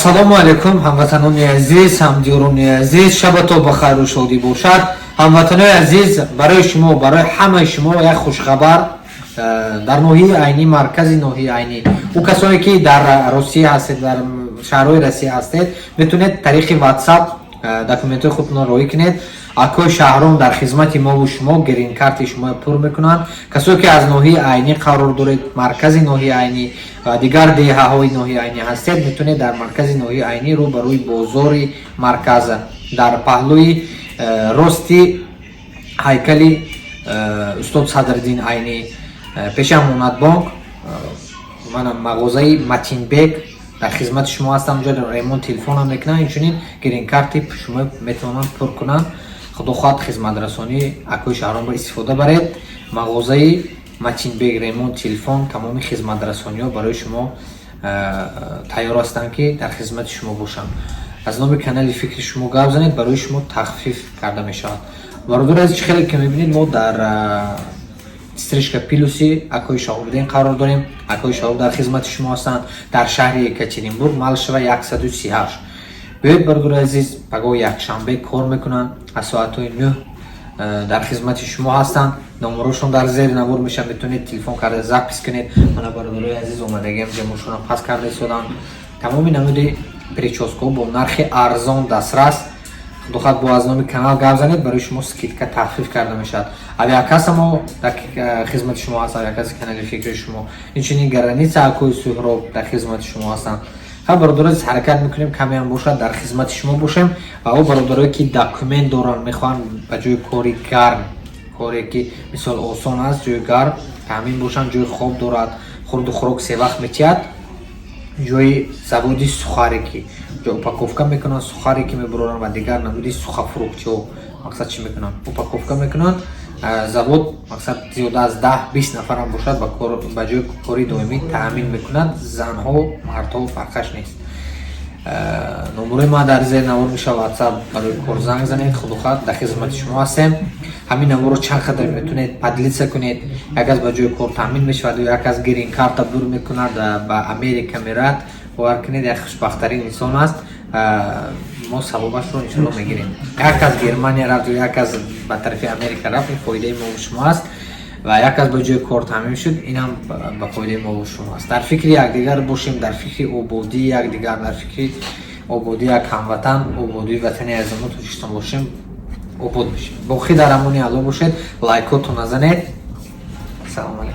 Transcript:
Ассалому алейкум, ҳамватанони азиз, ҳамдиёрони азиз, шабатон ба хайру шодӣ бошад. Ҳамватанони азиз, барои шумо, барои ҳамаи шумо як хушхабар дар ноҳияи айнӣ, маркази ноҳияи айнӣ. У касоне ки дар Русия ҳастед, дар шаҳрҳои Русия ҳастед, метавонед тариқи WhatsApp документҳои худтон роӣ кунед. Акои шаҳрон дар хизмати мову шумо грин карти шумо пур мекунанд. Касое ки аз ноҳияи айнӣ қарор доред, маркази ноҳияи айнӣ ва дигар деҳаҳои ноҳияи айнӣ ҳастед, метавонед дар маркази ноҳияи айнӣ рӯ ба рӯи бозори марказа дар паҳлӯи рости ҳайкали устод Садриддин Айнӣ пеши Амонатбонк манам мағозаи Матинбек дар хизмати шумо ҳастам. ҷо ремонт телефонам мекунам, инчунин грин карти шумо метавонанд пур кунанд. Худо хоҳад хизматрасонӣ акои шаҳронро истифода баред. Мағозаи Матинбек ремонт телефон, тамоми хизматрасониҳо барои шумо тайёр ҳастанд ки дар хизмати шумо бошанд. аз номи канали фикри шумо гап занед, барои шумо тахфиф карда мешавад. бародари азиз, хеле ки мебинед, мо дар стрижка пилуси акои Шаҳобиддин қарор дорем. акои Шаҳоб дар хизмати шумо ҳастанд дар шаҳри Екатеринбург, Малишева 138. биёед бародари азиз, пагаҳ якшанбе кор мекунанд, аз соатҳои 9 дар хизмати шумо ҳастанд. номерошон дар зери навор мешавад, метавонед телефон карда запис кунед. мана бародари азиз омадагиам ҷамошона пас карда истодам. тамоми намуди прическаҳо бо нархи арзон дастрас. худо хоҳад бо аз номи канал гап занед, барои шумо скидка тахфиф карда мешавад. авиакасса мо дар хизмати шумо ҳаст, авиакасси канали фикри шумо, инчунин граница акои Суҳроб дар хизмати шумо ҳастанд. бародари азиз, ҳаракат мекунем камеам бошад дар хизмати шумо бошем. ва о бародарое ки документ доранд, мехоҳанд ба ҷои кори гарм, коре ки мисол осон аст, ҷои гарм таъмин бошанд, ҷои хоб дорад, хурду хӯрок се вақт метиҳад, ҷои заводи сухарики ҷо упаковка мекунанд, сухарики мебароранд ва дигар намуди сухафруктиҳо мақсад чӣ мекунанд, упаковка мекунанд. завод мақсад зиёда аз 10-20 нафарам бошад, ба ҷои кори доимӣ таъмин мекунад. занҳо мардҳо фарқаш нест. номерои ма дар зер навор мешавад. WhatsApp барои кор занг занед. худо хоҳад дар хизмати шумо ҳастем. ҳамин номеро чанд қадар метавонед подлица кунед. яказ ба ҷои кор таъмин мешавад, яказ грин карта бур мекунад, ба Америка мерад. бовар кунед, як хушбахттарин инсон аст. мо сабобашро иншоалло мегирем. як аз Германия рафт, як аз ба тарафи Америка рафт, ин фоидаи мо шумо аст ва як аз ба ҷои кор таъмин шуд, инам ба фоидаи мо шумо аст. дар фикри якдигар бошем, дар фикри ободии якдигар, дар фикри ободии як ҳамватан, ободии ватани азиз мо тоҷикистон бошем, обод мешем. боқӣ дар амони Алло бошед. лайкотон назанед. салом алейкум.